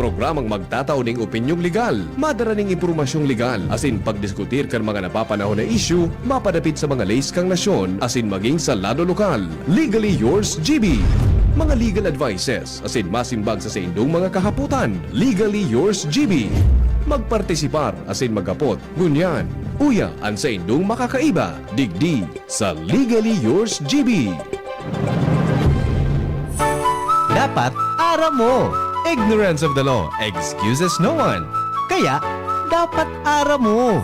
Programang magtataw ning opinyong legal, madara ning impormasyong legal, asin pagdiskutir kan mga napapanahon na issue, mapadapit sa mga lays kang nasyon, asin maging sa lado lokal. Legally Yours GB. Mga legal advices, asin masimbag sa indong mga kahaputan. Legally Yours GB. Magpartisipar asin magapot, ngunyan, uya ang sa indong makakaiba, digdi sa Legally Yours GB. Dapat aram mo. Ignorance of the law excuses no one. Kaya, dapat aram mo.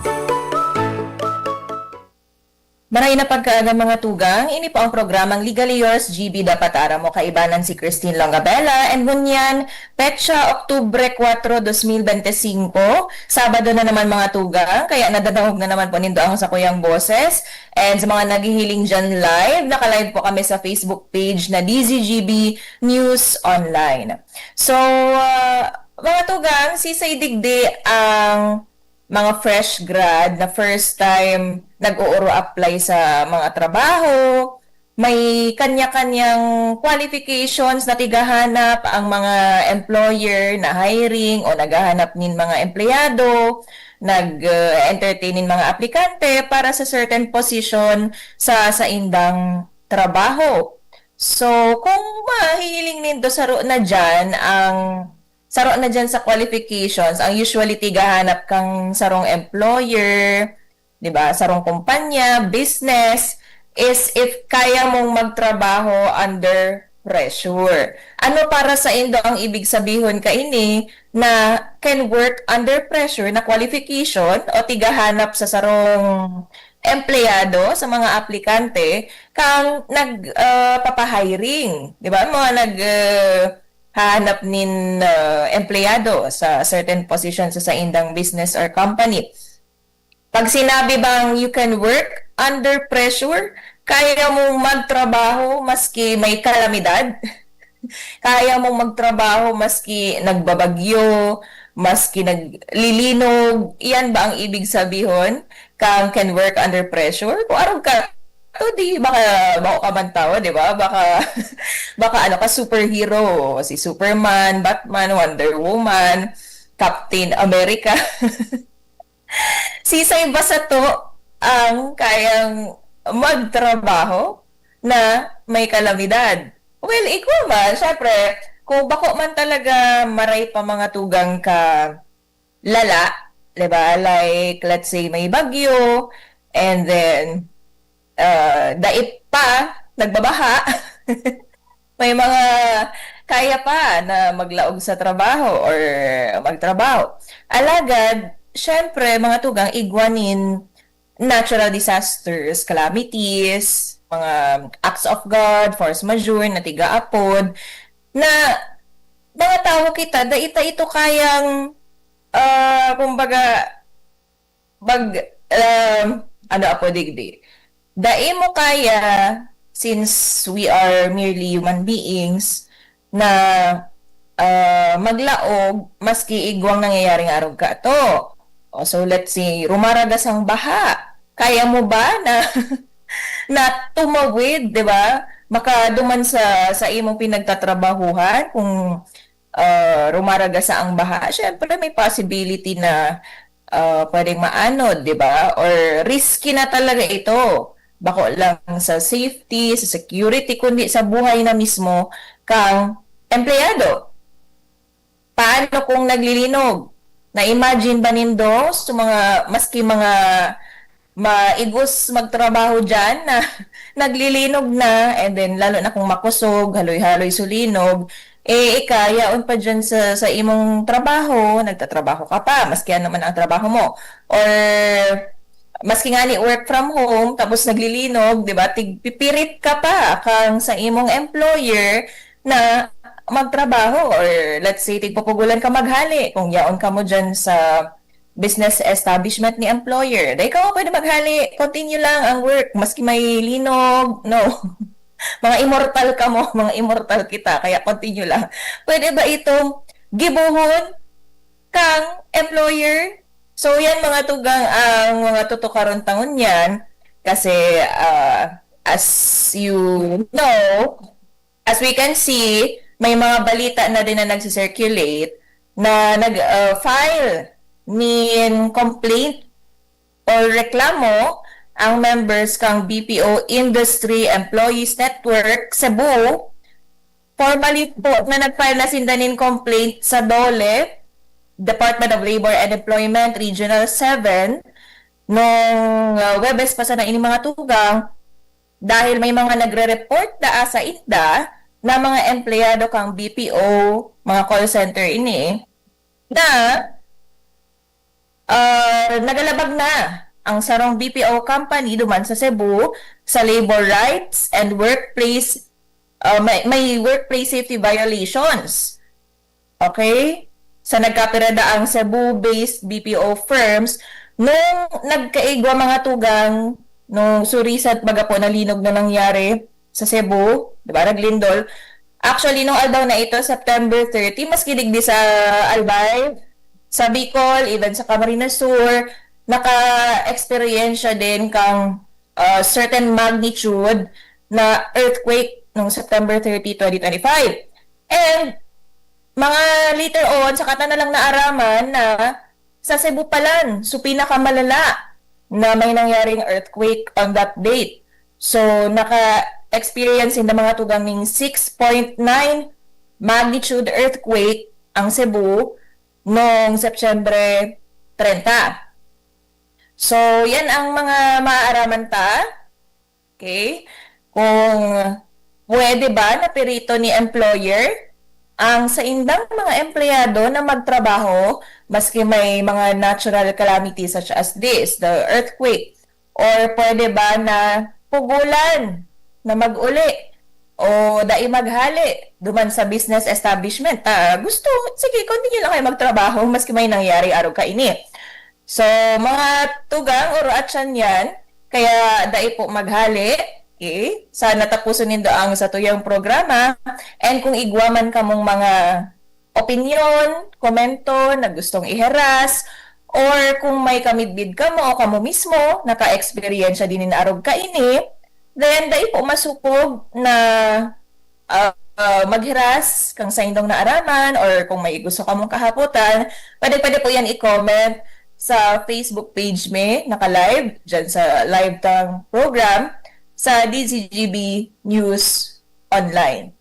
Maray na pagkaaga mga tugang, ini po ang programang Legally Yours GB Dapat Aram Mo. Kaibanan si Christine Longabella and ngunyan, petsa Oktubre 4, 2025, Sabado na naman mga tugang, kaya nadadahog na naman po nindo ang sa kuyang boses. And sa mga naghihiling dyan live, naka-live po kami sa Facebook page na DZGB News Online. So, mga tugang, si Digdi ang mga fresh grad na first time nag-uuro apply sa mga trabaho, may kanya-kanyang qualifications na tigahanap ang mga employer na hiring o naghahanap nin mga empleyado, nag-entertainin mga aplikante para sa certain position sa indang trabaho. So, kung mahihiling nindo saro na dyan sa qualifications, ang usually tigahanap kang sarong employer, 'di ba? Sarong kumpanya, business is if kaya mong magtrabaho under pressure. Ano para sa indo ang ibig sabihin kaini na can work under pressure na qualification o tigahanap sa sarong empleyado sa mga aplikante kang nagpapahiring, 'di ba? Mga hanap nin empleyado sa certain positions sa indang business or company. Pag sinabi bang you can work under pressure, kaya mong magtrabaho maski may kalamidad, kaya mong magtrabaho maski nagbabagyo, maski naglilinog, iyan ba ang ibig sabihin kang can work under pressure? Kung araw ka di baka ka man tao, di ba? Baka ano ka superhero, si Superman, Batman, Wonder Woman, Captain America. Sisay ba sa to ang kayang magtrabaho na may kalamidad? Well, ikaw ba? Syempre, kung bako man talaga maray pa mga tugang ka lala, di ba? Like, let's say may bagyo, and then dait pa, nagbabaha, may mga kaya pa na maglaog sa trabaho or magtrabaho. Alagad, syempre, mga tugang igwanin natural disasters, calamities, mga acts of God, force majeure, na tiga-apod, na mga tao kita, daita ito kayang, kumbaga, ano apo digdi, dai mo kaya, since we are merely human beings, na maglaog maski igwang nangyayaring araw ka to. So let's say, rumaragas ang baha. Kaya mo ba na na tumawid, 'di ba? Makaduman sa imong pinagtatrabahuhan kung rumaragas ang baha. Syempre may possibility na pwedeng maanod, 'di ba? Or risky na talaga ito. Bako lang sa safety, sa security, kundi sa buhay na mismo kang empleyado. Paano kung naglilinog? Na-imagine ba nindo sa maski mga maigos magtrabaho dyan na naglilinog na, and then lalo na kung makusog, haloy-haloy sulinog, ikayaon pa dyan sa imong trabaho, nagtatrabaho ka pa, maski ano man ang trabaho mo. Or maski nga ni work from home, tapos naglilinog, di ba? Pipirit ka pa kang sa imong employer na magtrabaho, or let's say, tigpapugulan ka maghali kung yaon ka mo dyan sa business establishment ni employer. Dahil ka mo pwede maghali, continue lang ang work, maski may linog, no. Mga immortal ka mo, mga immortal kita, kaya continue lang. Pwede ba itong gibuhon kang employer? So yan mga tugang ang mga tutukaron tangon yan kasi as you know, as we can see, may mga balita na din na nagsisirculate na nag-file nin complaint or reklamo ang members kang BPO Industry Employees Network Cebu. Formally po na nag-file na sindanin complaint sa DOLE, Department of Labor and Employment Regional 7, nung Webes pa sa na ini mga tugang dahil may mga nagre-report na sa INDA na mga empleyado kang BPO, mga call center ini, na nagalabag na ang sarong BPO company duman sa Cebu sa labor rights and workplace may workplace safety violations. Okay? Sa nagkapirada ang Cebu-based BPO firms nung nagkaigwa mga tugang nung surisat baga po nalinog na nangyari sa Cebu, di ba? Naglindol. Actually, nung aldaw na ito, September 30, mas kiligdi sa Albay, sa Bicol, even sa Camarines Sur, naka-experiensya din kang certain magnitude na earthquake noong September 30, 2025. And mga later on, saka na lang naaraman na sa Cebu palan, so pinakamalala na may nangyaring earthquake on that date. So, naka-experience in the mga tugaming 6.9 magnitude earthquake ang Cebu noong September 30. So, yan ang mga maaaraman ta. Okay? Kung pwede ba na perito ni employer ang sa indang mga empleyado na magtrabaho maski may mga natural calamities such as this, the earthquake. Or pwede ba na pugulan na mag-uli o dai maghali duman sa business establishment. Gusto, sige, continue lang kayo magtrabaho maski may nangyari araw ka ini. So, mga tugang o raatsan yan, kaya dai po maghali. Okay? Sana tapusin nindo ang sa tuyang programa. And kung igwaman ka mong mga opinion, komento na gustong iheras, or kung may kamidbid ka mo o kamo mismo, naka-experience din in arog ka ini, then dai po masupog na maghiras kang sa indong naaraman or kung may gusto ka mong kahaputan, pwede po yan i-comment sa Facebook page me, naka-live, dyan sa live tang program, sa DZGB News Online.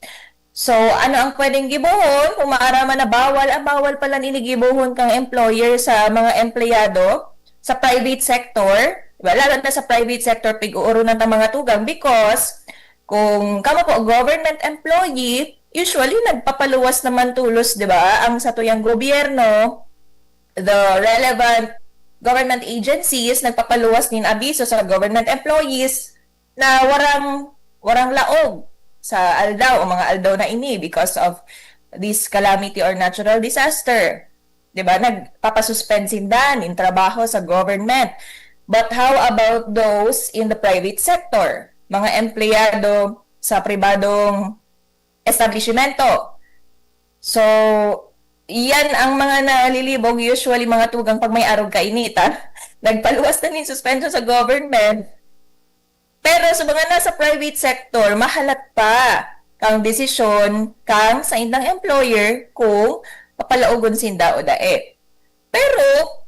So, ano ang pwedeng gibuhon? Kung maaraman na bawal, ang bawal pala inigibuhon kang employer sa mga empleyado sa private sector. Diba? Lalo na sa private sector, pig-uurunan ng mga tugang because kung kamo po government employee, usually nagpapaluwas naman tulos, di ba? Ang sa tuyang gobyerno, the relevant government agencies, nagpapaluwas din abiso sa government employees na warang laog sa aldaw o mga aldaw na ini because of this calamity or natural disaster. Diba? Nagpapasuspend sindan in trabaho sa government. But how about those in the private sector? Mga empleyado sa pribadong establishmento. So, yan ang mga nalilibog, usually mga tugang pag may arog kainita. Nagpaluwas na ni suspension sa government. Pero sa mga nasa private sector, mahalat pa kang desisyon kang sa indang employer kung papalaogon sinda o dae. Pero,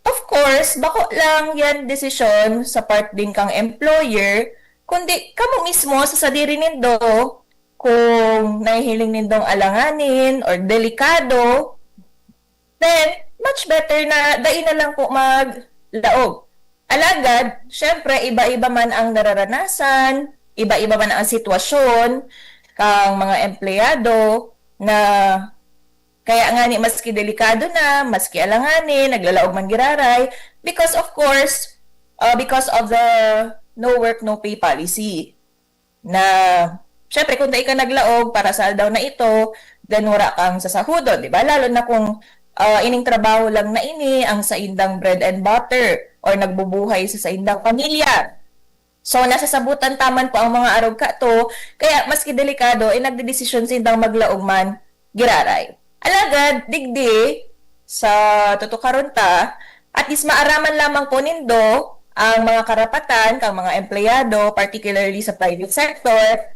of course, bako lang yan desisyon sa part din kang employer, kundi kamo mismo sa sadiri nindo kung nahihiling nindong alanganin or delikado, then much better na dai na lang po maglaog. Alagad, syempre, iba-iba man ang nararanasan, iba-iba man ang sitwasyon kang mga empleyado na kaya nga ni maski delikado na, maski alanganin, naglalaog man giraray, because of course, because of the no work, no pay policy. Na, syempre, kung dahil ka naglaog para sa aldaw na ito, then wala kang sasahudon, di ba? Lalo na kung ining trabaho lang na ini ang sa indang bread and butter or nagbubuhay sa indang pamilya. So, nasasabutan taman po ang mga arog ka to, kaya maski delikado, nagdedesisyon sa indang maglaog man, giraray. Alagad, digdi, sa tutukaron ta, at is maaraman lamang po nindo ang mga karapatan kang mga empleyado, particularly sa private sector,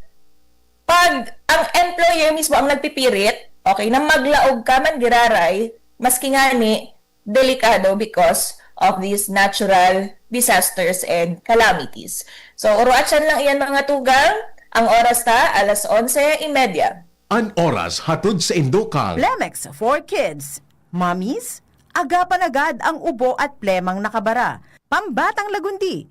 pag ang employer mismo ang nagpipirit Okay, na maglaog ka man giraray, maski nga ni, delikado because of these natural disasters and calamities. So, uruatsan lang iyan mga tugang. Ang oras ta, 11:30. An oras hatod sa Indokang. Plemex for Kids. Mommies, agapan agad ang ubo at plemang nakabara. Pambatang lagundi.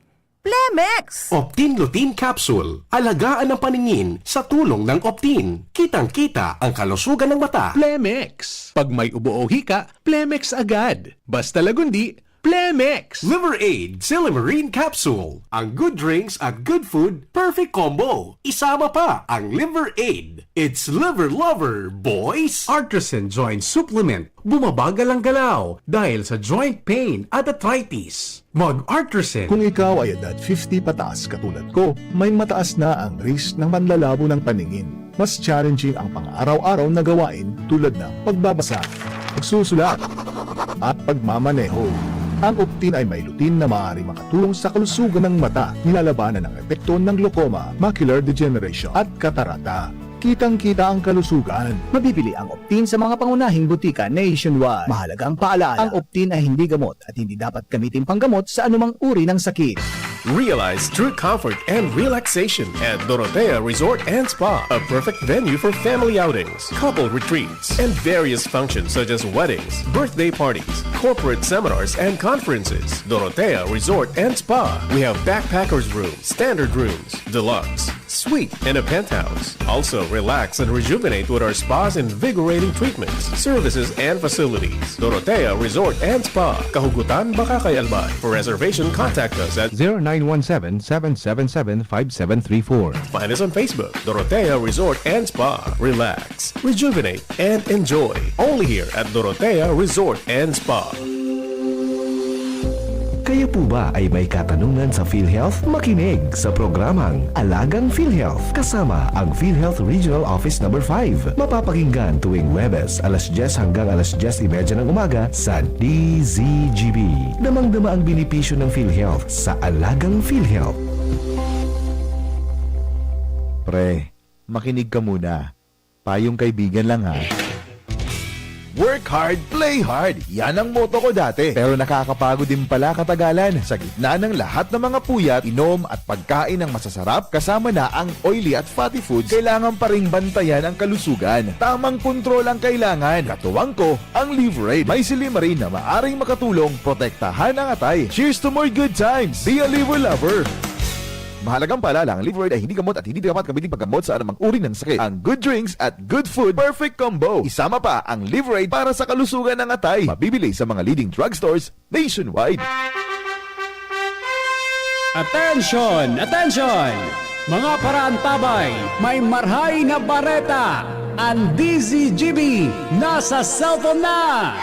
Plemex! Optin Lutein Capsule. Alagaan ang paningin sa tulong ng Optin. Kitang-kita ang kalusugan ng mata. Plemex. Pag may ubo o hika, Plemex agad. Basta lagundi, Plemex. Liver Aid Silimarine Capsule. Ang good drinks at good food, perfect combo. Isama pa ang Liver Aid. It's liver lover, boys! Artisan Joint Supplement. Bumabagal ang galaw dahil sa joint pain at arthritis. Mag-Artisan. Kung ikaw ay edad 50 pataas katulad ko, may mataas na ang risk ng panlalabo ng paningin. Mas challenging ang pang-araw-araw na gawain tulad ng pagbabasa, pagsusulat, at pagmamaneho. Ang Optin ay may lutein na maaaring makatulong sa kalusugan ng mata, nilalabanan ng epekto ng glaucoma, macular degeneration at katarata. Kitang-kita ang kalusugan. Mabibili ang Optin sa mga pangunahing butika nationwide. Mahalaga ang paalala, ang Optin ay hindi gamot at hindi dapat gamitin panggamot sa anumang uri ng sakit. Realize true comfort and relaxation at Dorotea Resort and Spa, a perfect venue for family outings, couple retreats, and various functions such as weddings, birthday parties, corporate seminars, and conferences. Dorotea Resort and Spa. We have backpackers rooms, standard rooms, deluxe, suite, and a penthouse. Also, relax and rejuvenate with our spa's invigorating treatments, services, and facilities. Dorotea Resort and Spa. Kahugutan, Bakakay, Albay. For reservation, contact us at 0917-777-5734. Find us on Facebook, Dorotea Resort and Spa. Relax, rejuvenate, and enjoy. Only here at Dorotea Resort and Spa. Kayo po ba ay may katanungan sa PhilHealth? Makinig sa programang Alagang PhilHealth kasama ang PhilHealth Regional Office No. 5. Mapapakinggan tuwing Webes, alas 10 hanggang alas 10:30 ng umaga sa DZGB. Damang-dama ang benepisyo ng PhilHealth sa Alagang PhilHealth. Pre, makinig ka muna. Payong kaibigan lang ha. Work hard, play hard. Yan ang motto ko dati. Pero nakakapagod din pala katagalan. Sa gitna ng lahat ng mga puyat, inom at pagkain ng masasarap, kasama na ang oily at fatty foods, kailangan pa ring bantayan ang kalusugan. Tamang kontrol ang kailangan. Katuwang ko, ang Liver Aid. May silimarin na maaring makatulong, protektahan ang atay. Cheers to more good times. Be a liver lover. Mahalagang paalala, ang Liver Aid ay hindi gamot at hindi dapat gamitin paggamot sa anumang uri ng sakit. Ang good drinks at good food, perfect combo. Isama pa ang Liver Aid para sa kalusugan ng atay. Mabibili sa mga leading drugstores nationwide. Attention! Attention! Mga parantabay, may marhay na bareta. Ang DZGB nasa cellphone na!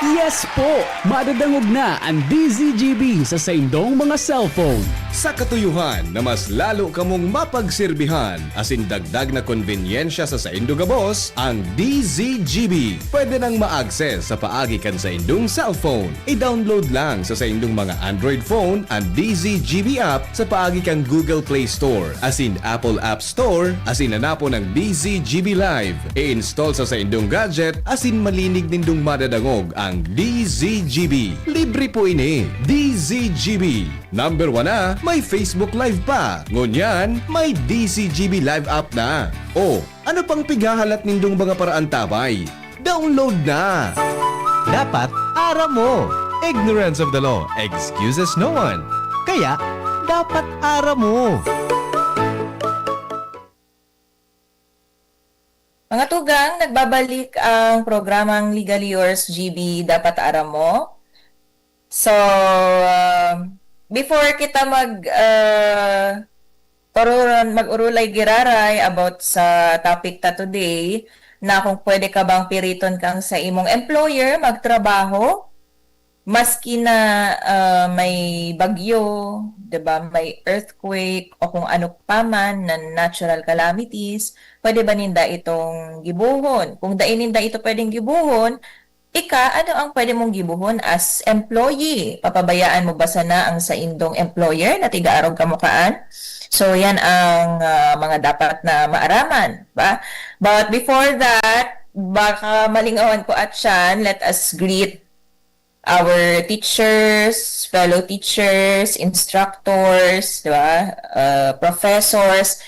Yes po! Madadangog na ang DZGB sa saindong mga cellphone. Sa katuyuhan na mas lalo kamong mapagserbihan, asin dagdag na konvenyensya sa saindong gabos, ang DZGB. Pwede nang ma-access sa paagi kan sa indong cellphone. I-download lang sa saindong mga Android phone ang DZGB app sa paagi kang Google Play Store, asin Apple App Store, asin hanapo ng DZGB Live. I-install sa saindong gadget, asin malinig nindong madadangog ang DZGB. Libre po ini. DZGB. Number 1 na, may Facebook Live pa. Ngunyan, may DZGB Live app na. O, ano pang pigahalat nindong mga paraan tabay? Download na! Dapat aram mo. Ignorance of the law excuses no one. Kaya, dapat aram mo. Mga tugang, nagbabalik ang programang Legally Yours GB Dapat Aram Mo. So, before kita mag-urulay giraray about sa topic ta today, na kung pwede ka bang piriton kang sa imong employer magtrabaho, maski na may bagyo, 'di ba, may earthquake o kung ano pa man na natural calamities, pwede ba ninda itong gibuhon? Kung dain ninda ito pwedeng gibuhon, ano ang pwede mong gibuhon as employee? Papabayaan mo ba sana ang sa indong employer na tigaarog kamukaan? So yan ang mga dapat na maaraman, ba? But before that, baka malingawan ko at siyan, let us greet our teachers, fellow teachers, instructors, di ba? Professors.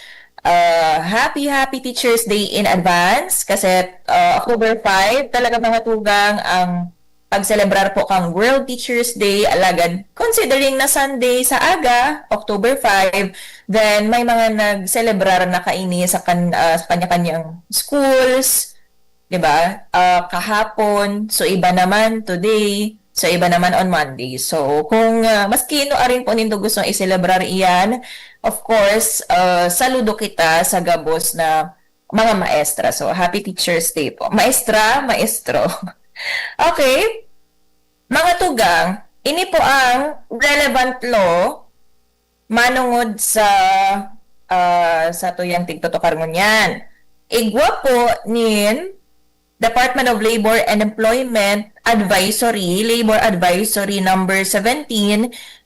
Happy Teachers Day in advance kasi October 5 talaga mga tugang ang pag-celebrar po kang World Teachers Day alagad. Considering na Sunday sa aga, October 5, then may mga nag-celebrar na kaini sa kanya-kanyang schools, 'di ba? Kahapon, so iba naman today, so iba naman on Monday. So kung maski no arin po nindo gustong i-celebrar iyan, of course, saludo kita sa gabos na mga maestra. So happy Teachers Day po. Maestra, maestro. Okay. Mga tugang, ini po ang relevant law manungod sa tuyang tigtutokar ngunyan. Igwa po nin Department of Labor and Employment Advisory, Labor Advisory number 17,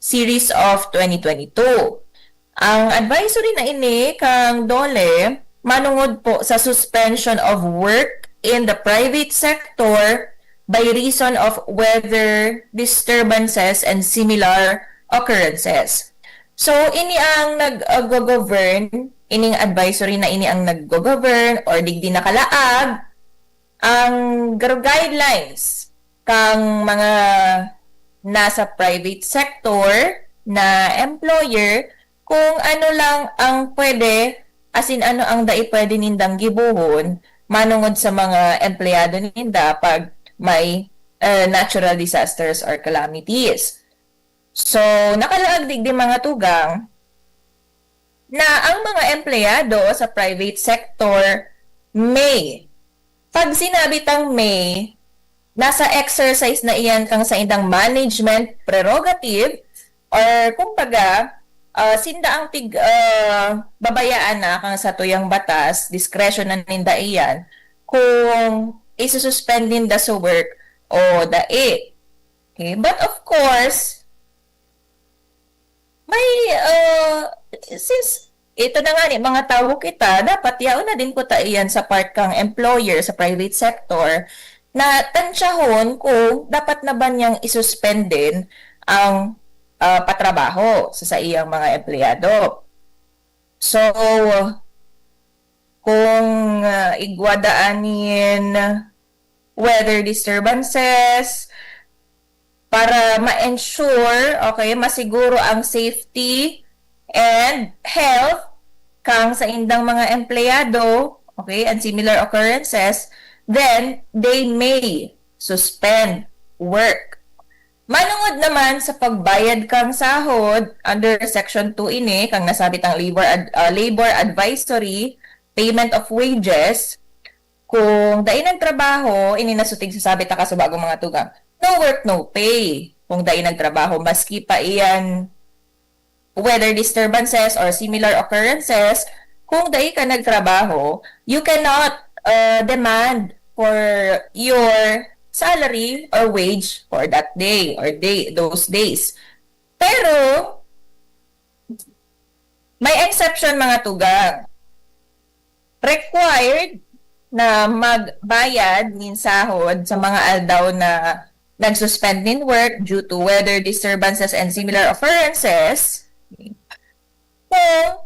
series of 2022. Ang advisory na ini kang DOLE manungod po sa suspension of work in the private sector by reason of weather disturbances and similar occurrences. So, ini ang nag-govern, ining advisory na ini ang nag-govern or digdi nakalaag ang guidelines kang mga nasa private sector na employer kung ano lang ang pwede, as in ano ang dai pwede nindang gibuhon manungod sa mga empleyado ninda pag may natural disasters or calamities. So, nakalaag digdi mga tugang na ang mga empleyado sa private sector may, pag sinabi tang may, nasa exercise na iyan kang sa indang management prerogative or kumbaga, sinda ang babayaan na kang sa tuyang batas, discretion na ninda iyan, kung isususpend ninda sa work o dae. Okay? But of course, may, since ito na nga ni, mga tao kita, dapat yaon na din ko ta iyan sa part kang employer sa private sector na tansyahon kung dapat na ba niyang isuspend din ang patrabaho sa iyang mga empleyado. So, kung igwadaanin weather disturbances para ma-ensure, okay, masiguro ang safety and health kang sa indang mga empleyado, okay, and similar occurrences, then they may suspend work. Manungod naman sa pagbayad kang sahod under Section 2 ini, kang nasabit ang labor advisory, payment of wages, kung dai nagtrabaho, ini nasutig sa sabit ka sa bagong mga tugang, no work, no pay. Kung dai nagtrabaho, maski pa iyan weather disturbances or similar occurrences, kung dai ka nagtrabaho, you cannot demand for your salary or wage for that day or those days. Pero, may exception mga tugang. Required na magbayad ng sahod sa mga aldaw na nag-suspend in work due to weather disturbances and similar occurrences. Kung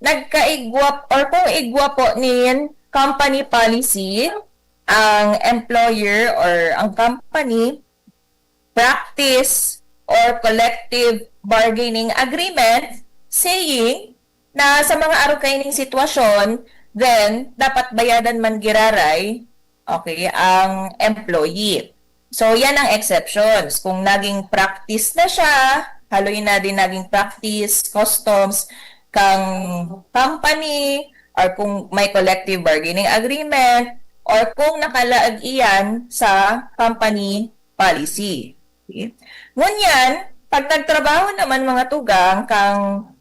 nagkaigwa or kung igwa po nin company policy, ang employer or ang company practice or collective bargaining agreement saying na sa mga araw kaining sitwasyon, then dapat bayadan man giraray, okay, ang employee. So yan ang exceptions. Kung naging practice na siya, haloy na din naging practice, customs, kang company, or kung may collective bargaining agreement, or kung nakalaag iyan sa company policy. Okay? Ngunyan, pag nagtrabaho naman mga tugang, kang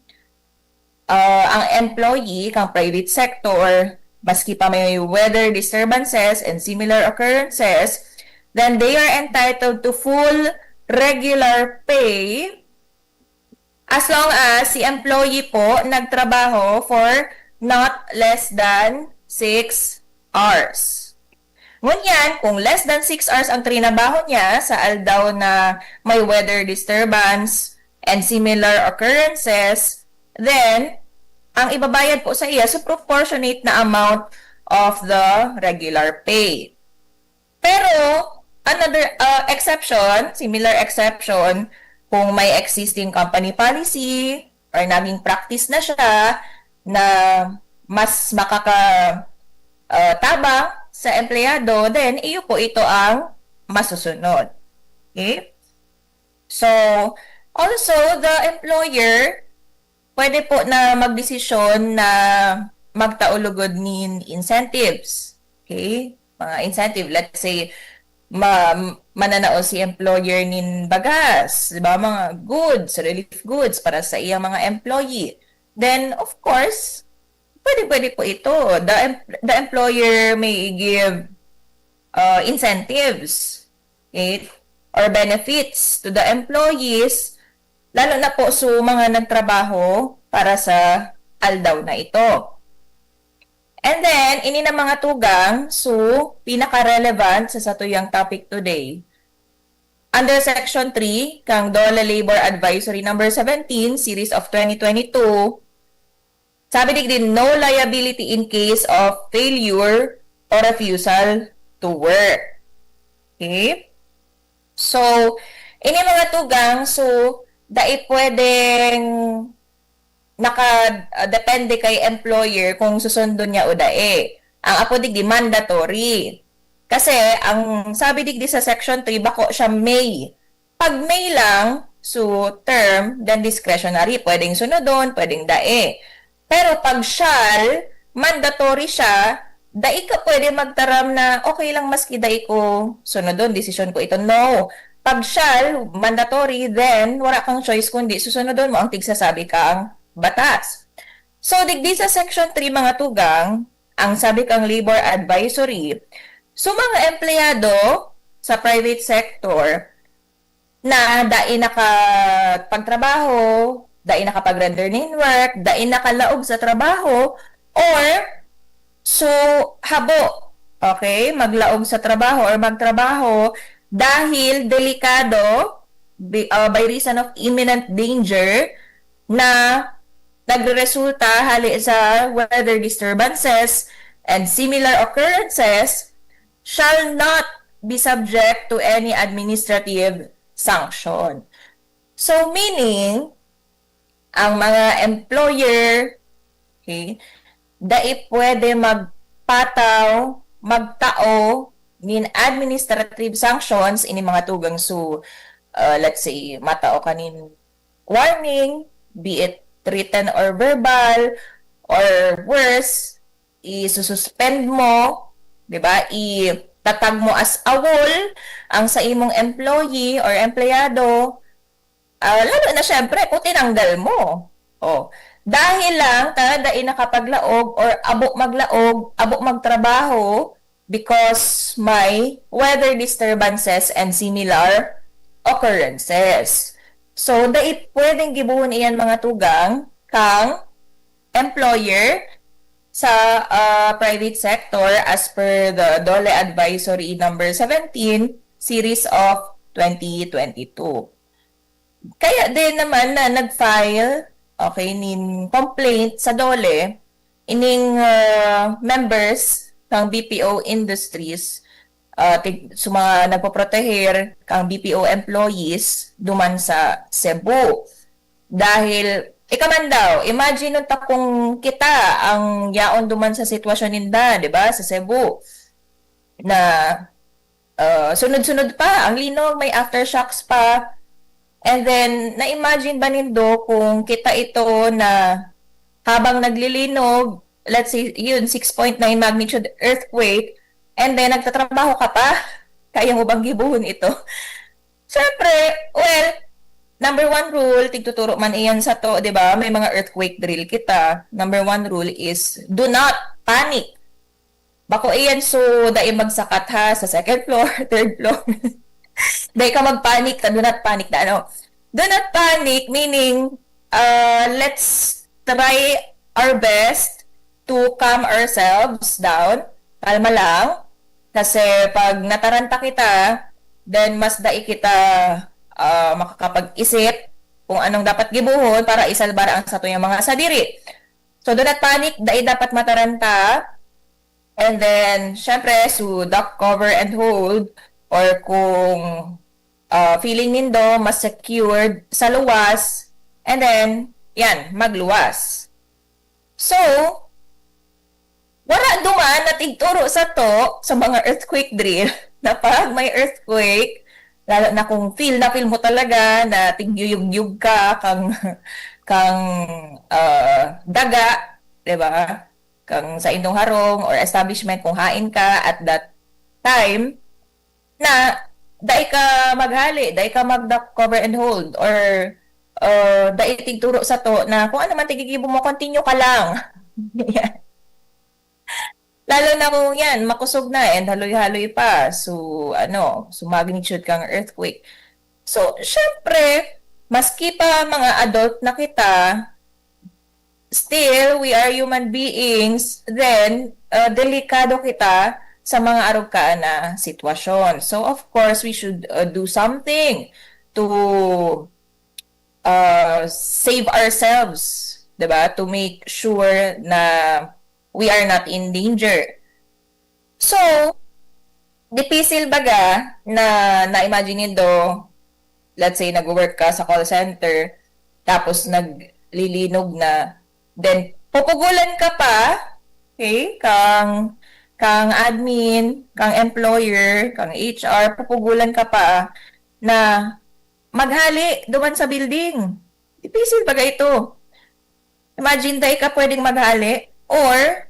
ang employee, kang private sector, maski pa may weather disturbances and similar occurrences, then they are entitled to full regular pay As long as si employee po nagtrabaho for not less than 6 hours. Ngunyan, kung less than 6 hours ang trinabaho niya sa aldaw na may weather disturbance and similar occurrences, then ang ibabayad po sa iya sa proportionate na amount of the regular pay. Pero, another exception, similar exception, kung may existing company policy or naging practice na siya na mas tabang sa empleyado, then iyo po ito ang masusunod. Okay? So, also, the employer pwede po na magdesisyon na magtaulugod nin incentives. Okay? Mga incentive, let's say, mananao si employer nin bagas, di ba? Mga goods, relief goods para sa iyang mga employee. Then, of course, pwede po ito. The employer may give incentives, okay, or benefits to the employees, lalo na po sa mga nagtrabaho para sa aldaw na ito. And then, ini na mga tugang, so, pinaka-relevant sa satuyang topic today. Under Section 3, kang DOLE Labor Advisory Number 17, Series of 2022, sabi din, no liability in case of failure or refusal to work. Okay? So, ini mga tugang, so, pwedeng depende kay employer kung susundon niya o dae. Ang apo digdi mandatory. Kasi ang sabi digdi sa section 3 bako siya may. Pag may lang, so term, then discretionary, pwedeng sunodon, pwedeng dae. Pero pag shall, mandatory siya, dai ka pwede magtaram na okay lang maski dai ko sunodon, decision ko ito. No. Pag shall, mandatory, then wala kang choice kundi susunodon mo ang tigsasabi kang batas. So, digdi sa Section 3 mga tugang, ang sabi kang labor advisory, so mga empleyado sa private sector na dai nakapagtrabaho, dai nakapag-render ng work, dai nakalaog sa trabaho, or so habo, okay, maglaog sa trabaho or magtrabaho dahil delikado by reason of imminent danger na nagresulta hali sa weather disturbances and similar occurrences shall not be subject to any administrative sanction. So, meaning, ang mga employer, okay, dai pwede magpataw, magtao, nin administrative sanctions ini mga tugang so, let's say, matao kanin warning, be it written or verbal, or worse, isususpend mo, di ba? Itatag mo as awol ang sa imong employee or empleyado, lalo na syempre kung tinanggal mo. Oh, dahil lang dai nakapaglaog or abo maglaog, abo magtrabaho because may weather disturbances and similar occurrences. So, dai pwedeng gibuhon iyan mga tugang kang employer sa private sector as per the DOLE Advisory Number 17, Series of 2022. Kaya din naman na nag-file, okay, nin complaint sa DOLE, ining members kang BPO industries, sa mga nagpoprotehir kang BPO employees duman sa Cebu. Dahil, ikaman daw, imagine nung kung kita ang yaon duman sa sitwasyon ninda, di ba, sa Cebu, na sunod-sunod pa, ang linog, may aftershocks pa, and then, na-imagine ba nindo kung kita ito na habang naglilinog, let's say, yun, 6.9 magnitude earthquake, and then, nagtatrabaho ka pa, kaya mo bang gibuhon ito? Siyempre, well, number 1 rule, tigtuturo man iyan sa to, di ba? May mga earthquake drill kita. Number 1 rule is, do not panic. Bako iyan, so, dahil magsakat ha, sa second floor, third floor. Dahil ka magpanic, do not panic na ano. Do not panic, meaning, let's try our best to calm ourselves down. Kalma lang. Kasi pag nataranta kita, then mas dai kita makakapag-isip kung anong dapat gibuhon para isalbar ang sa tuyang mga sadiri. So, do not panic, dai dapat mataranta. And then, syempre, so duck, cover, and hold. Or kung feeling nindo mas secured sa luwas, and then, yan, magluwas. So, wala duman na tigturo sa to sa mga earthquake drill na pag may earthquake, lalo na kung feel mo talaga na tigyuyug-yug ka kang daga, 'di ba? Kang sa indong harong or establishment kung hain ka at that time na dai ka maghali, dai ka mag-duck, cover and hold or dai tigturo sa to na kung ano man tigigibo mo, continue ka lang. Yan. Lalo na kung yan, makusog na and haloy-haloy pa. So, magnitude kang earthquake. So, syempre, maski pa mga adult na kita, still, we are human beings, then, delikado kita sa mga arugkaan na sitwasyon. So, of course, we should do something to save ourselves, diba? To make sure na we are not in danger. So, dipisil baga na na-imagine nindo, let's say, nag-work ka sa call center, tapos naglilinog na, then, pupugulan ka pa, okay, kang admin, kang employer, kang HR, pupugulan ka pa na maghali duman sa building. Dipisil baga ito. Imagine tayo ka pwedeng maghali, or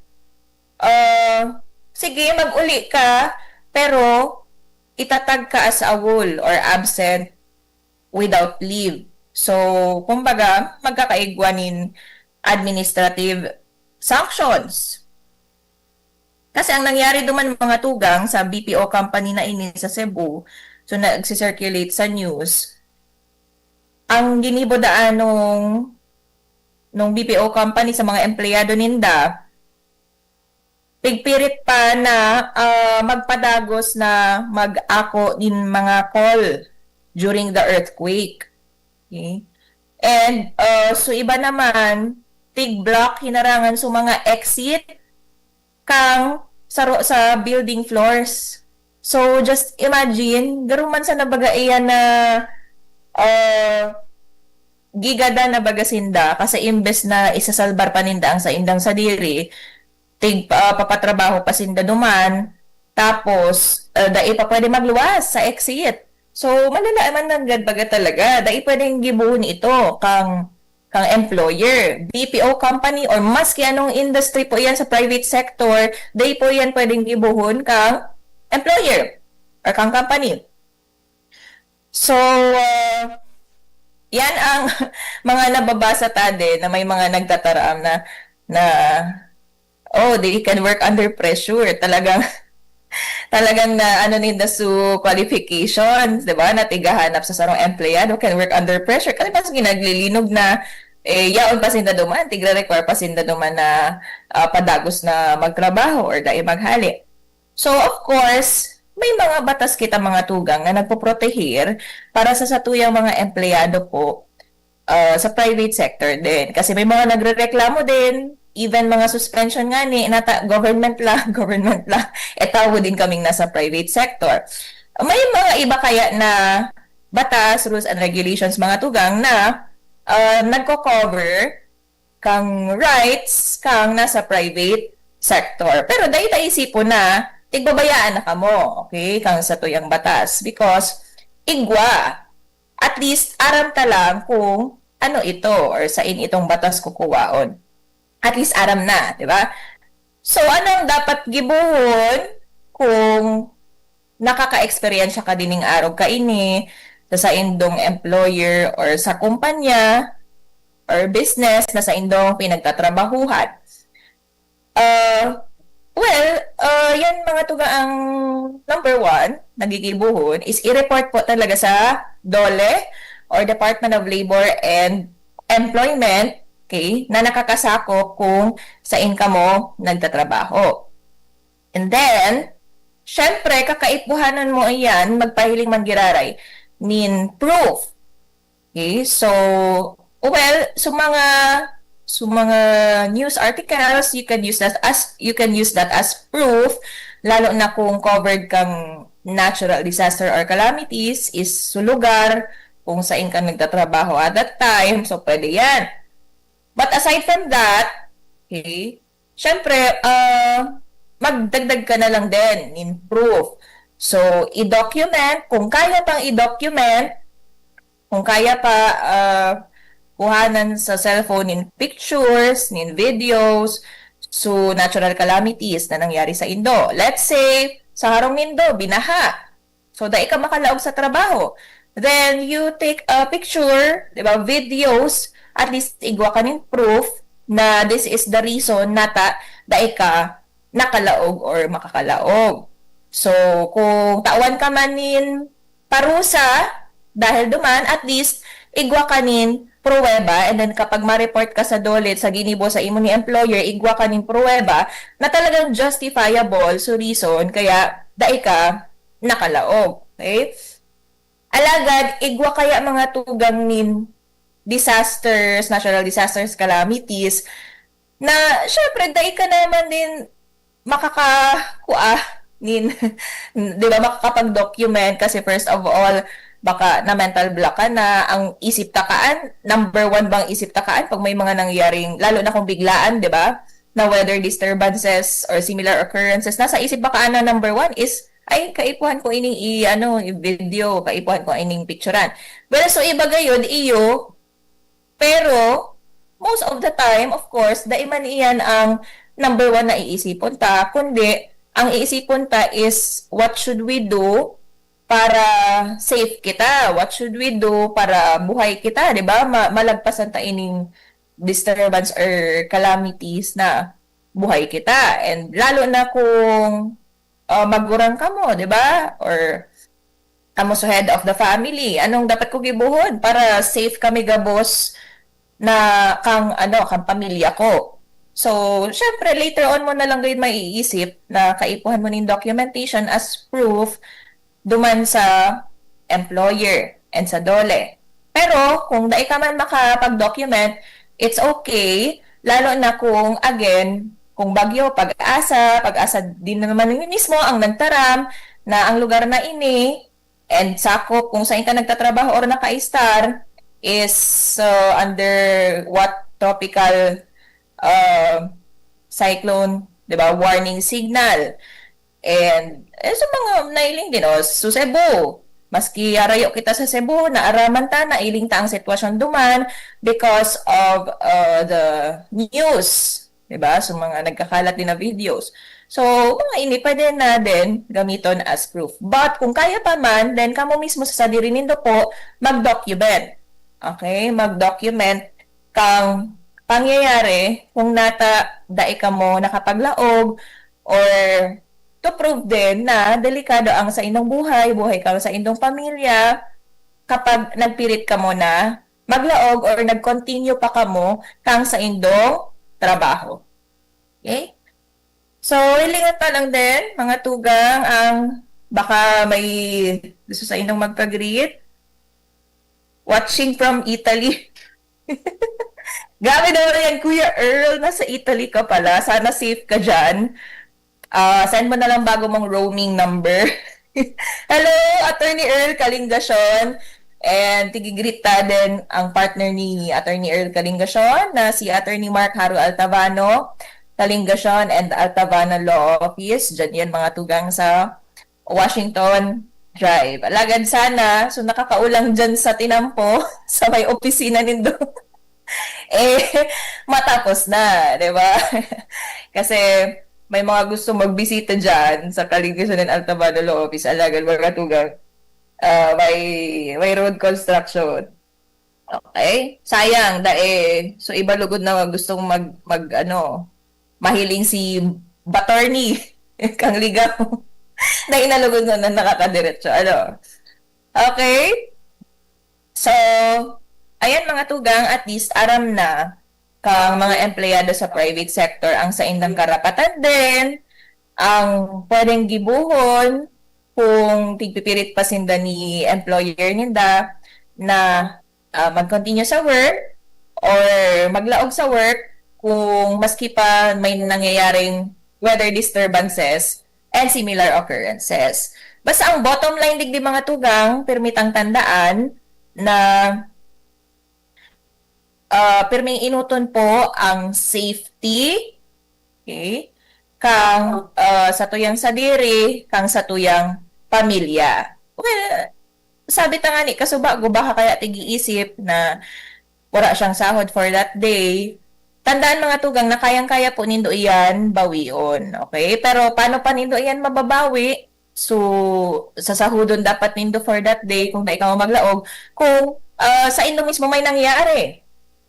sige, mag-uli ka, pero itatag ka as awol or absent without leave. So, kumbaga, magkakaigwanin administrative sanctions. Kasi ang nangyari duman mga tugang sa BPO company na ini sa Cebu, so nag-circulate sa news, ang ginibodaan nung BPO company sa mga empleyado ninda, pigpirit pa na magpadagos na mag-ako din mga call during the earthquake. Okay? And so iba naman, tig-block hinarangan sa mga exit kang sa building floors. So just imagine, garuman sa nabagaian na gigada na bagasinda kasi imbes na isasalbar pa ninda ang sa indang sadiri, papatrabaho pa sinda duman, tapos dai pa pwede magluwas sa exit. So malala man nang baga talaga, dai pwedeng gibuhon ito kang employer, BPO company or maski anong industry po yan sa private sector, dai po yan pwedeng gibuhon kang employer or kang company. So yan ang mga nababasa tade na may mga nagtataram na they can work under pressure. Talagang na nila su qualifications, 'di ba? Na tigahanap sa sarong empleyado can work under pressure. Kasi mas ginaglilinog na yaon pa sinda duman, tigre-require pa sinda duman na padagos na magtrabaho or dai maghali. So of course, may mga batas kita mga tugang na nagpoprotehir para sa satuyang mga empleyado po sa private sector din. Kasi may mga nagrereklamo din, even mga suspension nga ni, government lang, tawo din kaming nasa private sector. May mga iba kaya na batas, rules and regulations mga tugang na nagko-cover kang rights kang nasa private sector. Pero dahil isipon na, tigbabayaan na kamo, okay, kang sa tuyang batas. Because, igwa, at least aram ta lang kung ano ito or sain itong batas kukuwaon. At least aram na, di ba? So, anong dapat gibuhon kung nakaka-experience ka dining araw ka ini sa indong employer or sa kumpanya or business na sa indong pinagtatrabahuhan? Yan mga tuga ang number 1 nagigibuhon is i-report po talaga sa DOLE or Department of Labor and employment, okay, na nakakasakop kung saan ka mo nagtatrabaho. And then, syempre, kakaipuhanan mo iyan, magpahiling manggiraray, nin proof. Okay, so, well, so mga news articles, you can use that as proof, lalo na kung covered kang natural disaster or calamities, is sa lugar kung saan ka nagtatrabaho at that time, so pwede yan. But aside from that, okay, syempre, magdagdag ka na lang din in proof. So, i-document, kung kaya pang i-document, kung kaya pa kuhanan sa cellphone in pictures, in videos, so natural calamities na nangyari sa Indo. Let's say, sa Harong Mindo, binaha. So, dahil ka makalaog sa trabaho. Then, you take a picture, di ba, videos, at least igwa ka ng proof na this is the reason nata dahil ka nakalaog or makakalaog. So, kung tawan ka manin parusa, dahil duman, at least, igwa ka nin pruweba, and then kapag ma-report ka sa DOLE, sa ginibo sa imo ni employer, igwa ka nin pruweba na talagang justifiable so reason, kaya dahil ka nakalaog. Okay? Alagad, igwa kaya mga tugang nin disasters, natural disasters, calamities, na syempre, dahil ka naman din di ba, makakapag-document kasi first of all, baka na mental block ka na, ang isip takaan, number one bang isip takaan pag may mga nangyaring, lalo na kung biglaan, di ba, na weather disturbances or similar occurrences, nasa isip bakaan na number one is, ay, kaipuhan ko ining i-video, kaipuhan ko ining picturean. Well, so iba gayon, iyo, pero, most of the time, of course, daiman iyan ang number one na iisipon ta, kundi, ang iisipon ta is, what should we do para safe kita? What should we do para buhay kita, di ba? Malagpasan ta ining disturbance or calamities na buhay kita. And lalo na kung magurang ka mo, di ba? Or kamo sa head of the family, anong dapat ko gibuhon para safe kami gabos na kang pamilya ko. So, syempre later on mo na lang gayon maiisip na kaipuhan mo ning documentation as proof duman sa employer and sa DOLE. Pero kung dai ka man makapag-document, it's okay, lalo na kung again, kung bagyo, pag-asa din naman mismo ang nagtaram na ang lugar na ini and sakop kung saan ka nagtatrabaho or naka-star is under what tropical cyclone, 'di ba, warning signal. And sa mga nailing din sa Cebu, maski arayo kita sa Cebu, naaraman ta na iling ta ang sitwasyon duman because of the news, 'di ba? So mga nagkakalat din na videos. So, mga ini pwede na din gamiton as proof. But kung kaya pa man, then kamo mismo sa sadiri nindo po mag-document. Okay? Mag-document kang pangyayari kung nata dai ka mo nakapaglaog or to prove din na delikado ang sa inyong buhay ka sa inyong pamilya kapag nagpirit ka mo na maglaog or nag-continue pa ka mo kang sa inyong trabaho. Okay? So, ilingat pa lang din, mga tugang, ang baka may gusto sa inyong magpag-greet. Watching from Italy. Gabi daw yan, Kuya Earl, nasa Italy ka pala. Sana safe ka dyan. Send mo na lang bago mong roaming number. Hello, Attorney Earl Kalingasyon. And tigigreet ta din ang partner ni Attorney Earl Kalingasyon na si Attorney Mark Haru Altavano, Kalingasyon and Altavano Law Office. Diyan yan mga tugang sa Washington Drive. Alagad sana, so nakakaulang dyan sa tinampo, sa may opisina nindo. Matapos na, di ba? Kasi may mga gusto magbisita dyan sa Kalingasyon and Altavano Law Office. Alagad mga tugang. May road construction. Okay? Sayang, so iba lugod na gustong mahiling si Batorni, kang ligaw, na inalugod na nakakadiretso. Okay? So, ayan mga tugang, at least aram na kang mga empleyado sa private sector ang sa indang karapatan din, ang pwedeng gibuhon kung tigpipirit pa sinda ni employer ninda na mag-continue sa work or maglaog sa work kung maski pa may nangyayaring weather disturbances and similar occurrences. Basta ang bottom line digdi mga tugang, permitang tandaan na pirming inuton po ang safety, okay, kang sa tuyang sadiri, kang sa tuyang pamilya. Well, sabi ta nga ni, kasuba, guba ka kaya tigiisip na wala siyang sahod for that day. Tandaan mga tugang na kayang-kaya po nindo iyan bawion, okay? Pero paano pa nindo iyan mababawi? So, sa sahudon dapat nindo for that day kung na ikaw maglaog, kung sa indo mismo may nangyari.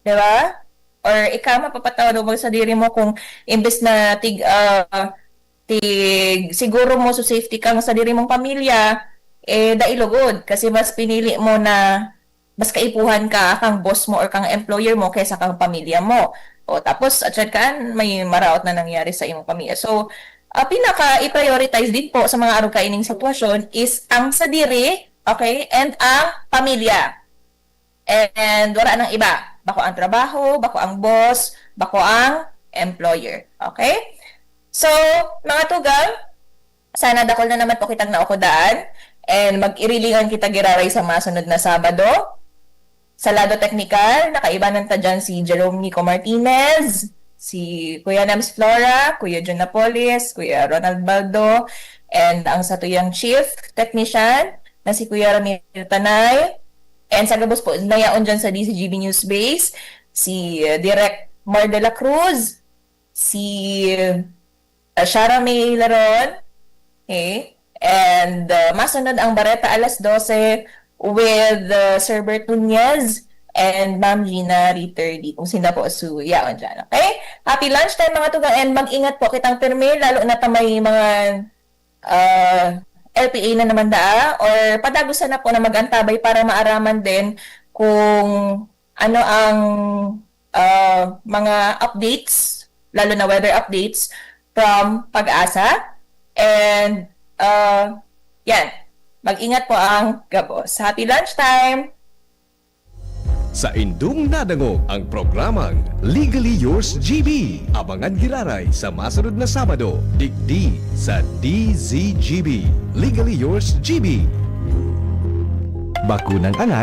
Diba? Or ikaw mapapatawad mo sa diri mo kung imbes na siguro mo so safety kang sa diri mong pamilya, dailugod. Kasi mas pinili mo na mas kaipuhan ka kang boss mo or kang employer mo kaysa kang pamilya mo. O tapos at kan may maraot na nangyari sa imong pamilya. So, pinaka-i-prioritize din po sa mga araw kaining sitwasyon is ang sa diri, okay, and ang pamilya. And wala nang iba. Bako ang trabaho, bako ang boss, bako ang employer. Okay? So, mga tugang, sana dakol na naman po kitang naukudaan and mag-irilingan kita giraray sa masunod na Sabado. Sa lado teknikal, nakaibanan ta dyan si Jerome Nico Martinez, si Kuya Nams Flora, Kuya John Napolis, Kuya Ronald Baldo, and ang sa tuyang chief technician na si Kuya Ramiro Tanay. And sa gabos po, nayaon dyan sa DCGB News Base, si Direk Mar de la Cruz, si Shara May Laron, okay? And masunod ang Bareta alas 12 with Sir Bert Nunez and Ma'am Gina Riterdi, kung sino po yaon dyan, okay? Happy lunchtime mga tugang, and mag-ingat po kitang pirmi, lalo na may mga LPA na naman or padagusan na po na magantabay para maaraman din kung ano ang mga updates, lalo na weather updates from Pag-asa. And yan, mag-ingat po ang gabos. Happy lunchtime! Sa indung nadangog ang programang Legally Yours GB. Abangan giraray sa masunod na Sabado, digdi sa DZGB. Legally Yours GB. Bakunang angat